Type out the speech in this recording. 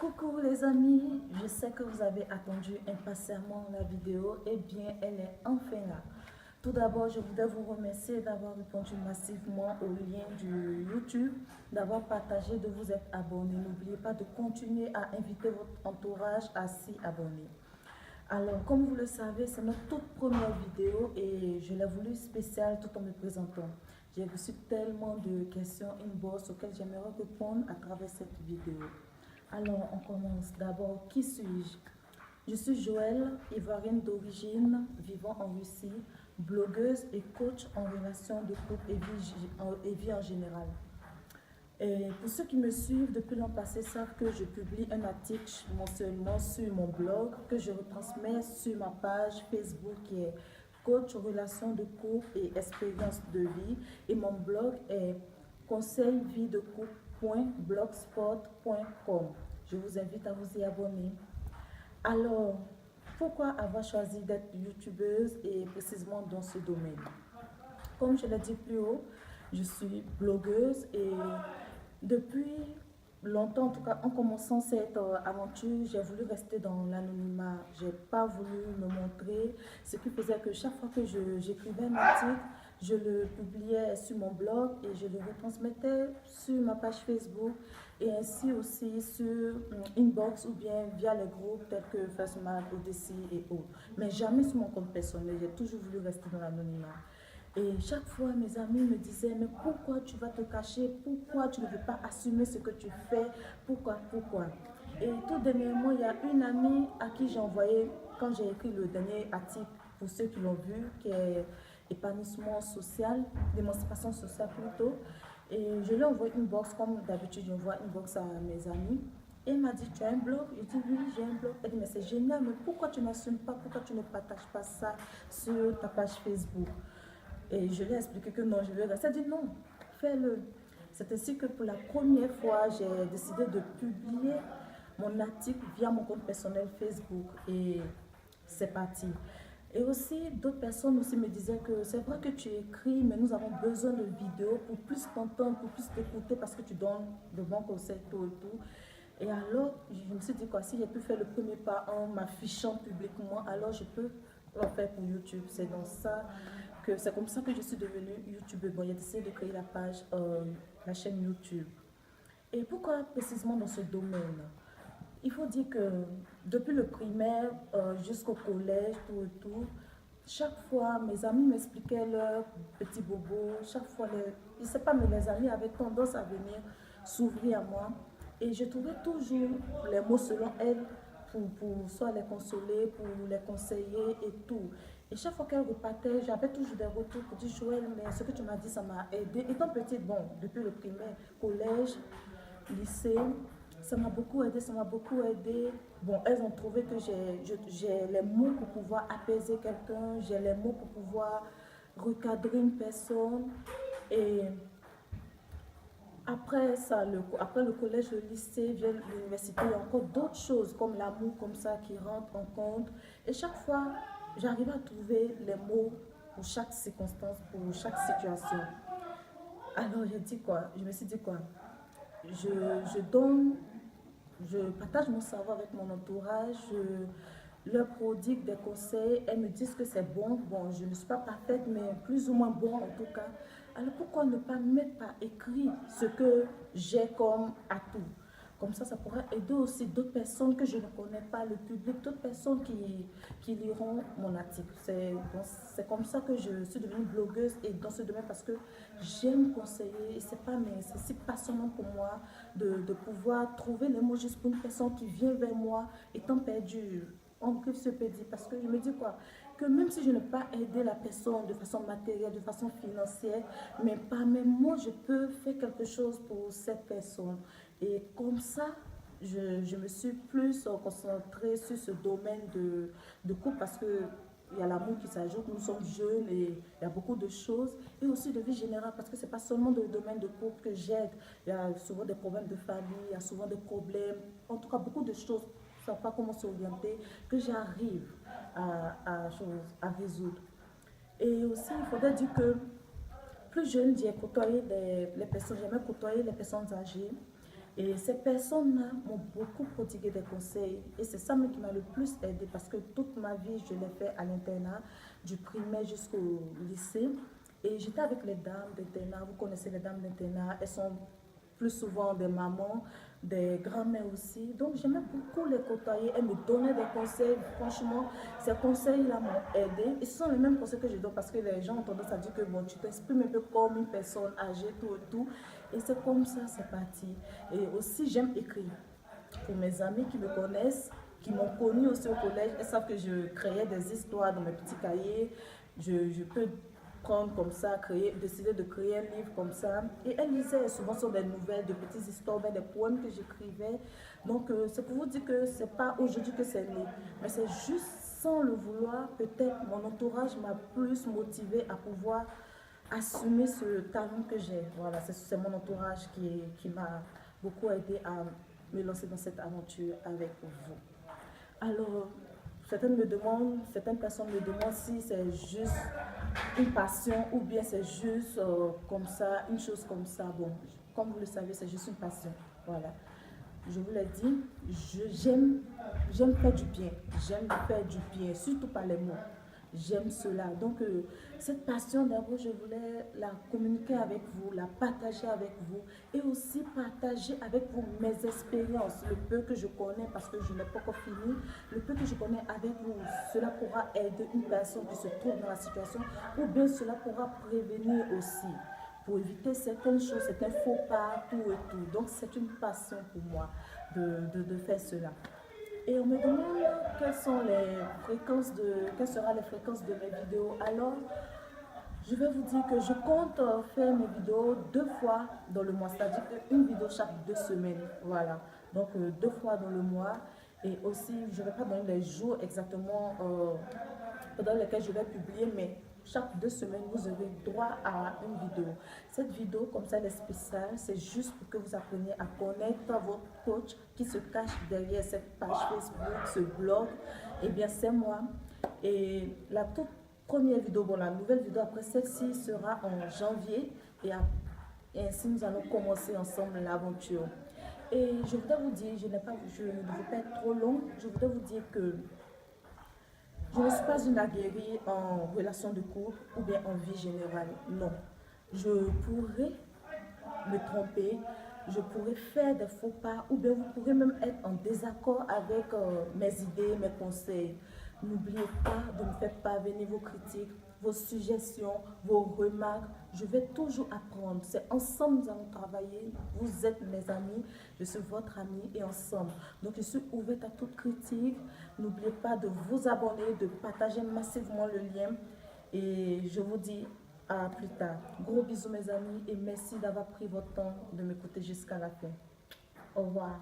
Coucou les amis, je sais que vous avez attendu impatiemment la vidéo, et bien elle est enfin là. Tout d'abord, je voudrais vous remercier d'avoir répondu massivement au lien du YouTube, d'avoir partagé, de vous être abonné. N'oubliez pas de continuer à inviter votre entourage à s'y abonner. Alors, comme vous le savez, c'est notre toute première vidéo et je l'ai voulu spéciale tout en me présentant. J'ai reçu tellement de questions inbox auxquelles j'aimerais répondre à travers cette vidéo. Alors, on commence. D'abord, qui suis-je? Je suis Joëlle, ivoirienne d'origine, vivant en Russie, blogueuse et coach en relation de couple et vie en général. Et pour ceux qui me suivent depuis l'an passé savent que je publie un article mensuellement sur mon blog que je retransmets sur ma page Facebook qui est Coach Relations de couple et expérience de vie, et mon blog est conseilviedecouple.blogspot.com. Je vous invite à vous y abonner. Alors, pourquoi avoir choisi d'être youtubeuse et précisément dans ce domaine? Comme je l'ai dit plus haut, je suis blogueuse et depuis longtemps, en tout cas en commençant cette aventure, j'ai voulu rester dans l'anonymat. J'ai pas voulu me montrer, ce qui faisait que chaque fois que j'écrivais un article, je le publiais sur mon blog et je le retransmettais sur ma page Facebook et ainsi aussi sur Inbox ou bien via les groupes tels que Fastmac, Odyssey et autres. Mais jamais sur mon compte personnel, j'ai toujours voulu rester dans l'anonymat. Et chaque fois, mes amis me disaient, mais pourquoi tu vas te cacher? Pourquoi tu ne veux pas assumer ce que tu fais? Pourquoi? Et tout dernièrement, il y a une amie à qui j'ai envoyé, quand j'ai écrit le dernier article, pour ceux qui l'ont vu, qui est épanouissement social, d'émancipation sociale plutôt. Et je lui ai envoyé une box, comme d'habitude, j'envoie une box à mes amis. Et elle m'a dit, tu as un blog? Je dis, oui, j'ai un blog. Elle dit, mais c'est génial, mais pourquoi tu n'assumes pas? Pourquoi tu ne partages pas ça sur ta page Facebook? Et je lui ai expliqué que non, je vais rester. Elle a dit non, fais-le. C'est ainsi que pour la première fois, j'ai décidé de publier mon article via mon compte personnel Facebook. Et c'est parti. Et aussi, d'autres personnes aussi me disaient que c'est vrai que tu écris, mais nous avons besoin de vidéos pour plus t'entendre, pour plus t'écouter, parce que tu donnes de bons conseils, tout et tout. Et alors, je me suis dit quoi, si j'ai pu faire le premier pas en m'affichant publiquement, alors je peux le faire pour YouTube. C'est comme ça que je suis devenue YouTubeuse. Bon, j'ai décidé de créer la chaîne YouTube. Et pourquoi précisément dans ce domaine? Il faut dire que depuis le primaire jusqu'au collège, tout et tout, chaque fois mes amis m'expliquaient leurs petits bobos, chaque fois, je ne sais pas, mais les amis avaient tendance à venir s'ouvrir à moi. Et je trouvais toujours les mots selon elles pour soit les consoler, pour les conseiller et tout. Et chaque fois qu'elles repartaient, j'avais toujours des retours pour dire Joël, mais ce que tu m'as dit, ça m'a aidé. Étant petite, bon, depuis le primaire, collège, lycée, ça m'a beaucoup aidé, ça m'a beaucoup aidé. Bon, elles ont trouvé que j'ai les mots pour pouvoir apaiser quelqu'un, j'ai les mots pour pouvoir recadrer une personne. Et après ça, après le collège, le lycée, vient l'université, il y a encore d'autres choses comme l'amour comme ça qui rentrent en compte. Et chaque fois, j'arrive à trouver les mots pour chaque circonstance, pour chaque situation. Alors, je me suis dit quoi? Je donne, je partage mon savoir avec mon entourage, je leur prodigue des conseils, elles me disent que c'est bon. Bon, je ne suis pas parfaite, mais plus ou moins bon en tout cas. Alors pourquoi ne pas mettre par écrit ce que j'ai comme atout? Comme ça pourrait aider aussi d'autres personnes que je ne connais pas, le public, d'autres personnes qui liront mon article. C'est comme ça que je suis devenue blogueuse et dans ce domaine parce que j'aime conseiller. Et c'est pas, mais c'est si passionnant pour moi de pouvoir trouver les mots juste pour une personne qui vient vers moi étant perdue. On se peut dire parce que je me dis quoi, que même si je ne peux pas aider la personne de façon matérielle, de façon financière, mais par mes mots, je peux faire quelque chose pour cette personne. Et comme ça, je me suis plus concentrée sur ce domaine de couple parce que il y a l'amour qui s'ajoute, nous sommes jeunes et il y a beaucoup de choses. Et aussi de vie générale parce que ce n'est pas seulement dans le domaine de couple que j'aide. Il y a souvent des problèmes de famille, il y a souvent des problèmes, en tout cas beaucoup de choses, ne savent pas comment s'orienter, que j'arrive à résoudre. Et aussi, il faudrait dire que plus jeune, j'ai côtoyé les personnes, j'aimais côtoyer les personnes âgées. Et ces personnes-là m'ont beaucoup prodigué des conseils. Et c'est ça qui m'a le plus aidé parce que toute ma vie, je l'ai fait à l'internat, du primaire jusqu'au lycée. Et j'étais avec les dames d'internat. Vous connaissez les dames d'internat. Elles sont plus souvent des mamans, des grands-mères aussi. Donc j'aimais beaucoup les côtoyer. Elles me donnaient des conseils. Franchement, ces conseils-là m'ont aidé. Et ce sont les mêmes conseils que je donne parce que les gens ont tendance à dire que bon, tu t'exprimes un peu comme une personne âgée, tout et tout. Et c'est comme ça, c'est parti. Et aussi, j'aime écrire. Pour mes amis qui me connaissent, qui m'ont connu aussi au collège, elles savent que je créais des histoires dans mes petits cahiers. Je peux prendre comme ça, décider de créer un livre comme ça. Et elles lisaient souvent sur des nouvelles, de petites histoires, des poèmes que j'écrivais. Donc, c'est pour vous dire que c'est pas aujourd'hui que c'est né, mais c'est juste sans le vouloir, peut-être mon entourage m'a plus motivée à pouvoir assumer ce talent que j'ai. Voilà, c'est mon entourage qui m'a beaucoup aidé à me lancer dans cette aventure avec vous. Alors, certaines personnes me demandent si c'est juste une passion ou bien c'est juste comme ça, une chose comme ça. Bon, comme vous le savez, c'est juste une passion. Voilà. Je vous l'ai dit, j'aime faire du bien. J'aime faire du bien, surtout par les mots. J'aime cela. Donc, cette passion, d'abord, je voulais la communiquer avec vous, la partager avec vous et aussi partager avec vous mes expériences, le peu que je connais, parce que je n'ai pas encore fini, le peu que je connais avec vous. Cela pourra aider une personne qui se trouve dans la situation ou bien cela pourra prévenir aussi pour éviter certaines choses, certains faux pas, tout et tout. Donc, c'est une passion pour moi de faire cela. Et on me demande quelles seront les fréquences de mes vidéos. Alors, je vais vous dire que je compte faire mes vidéos 2 fois dans le mois, c'est-à-dire une vidéo chaque 2 semaines. Voilà, donc 2 fois dans le mois. Et aussi, je ne vais pas donner les jours exactement pendant lesquels je vais publier, mais chaque 2 semaines, vous avez droit à une vidéo. Cette vidéo, comme ça, elle est spéciale. C'est juste pour que vous appreniez à connaître votre coach qui se cache derrière cette page Facebook, ce blog. Eh bien, c'est moi. Et la toute première vidéo, bon, la nouvelle vidéo après celle-ci sera en janvier. Et ainsi, nous allons commencer ensemble l'aventure. Et je voudrais vous dire, je ne veux pas être trop long, je voudrais vous dire que je ne suis pas une aguerrie en relation de couple ou bien en vie générale. Non. Je pourrais me tromper, je pourrais faire des faux pas ou bien vous pourrez même être en désaccord avec mes idées, mes conseils. N'oubliez pas de me faire parvenir vos critiques, vos suggestions, vos remarques. Je vais toujours apprendre. C'est ensemble que nous allons travailler. Vous êtes mes amis, je suis votre ami et ensemble. Donc je suis ouverte à toute critique. N'oubliez pas de vous abonner, de partager massivement le lien. Et je vous dis à plus tard. Gros bisous mes amis et merci d'avoir pris votre temps de m'écouter jusqu'à la fin. Au revoir.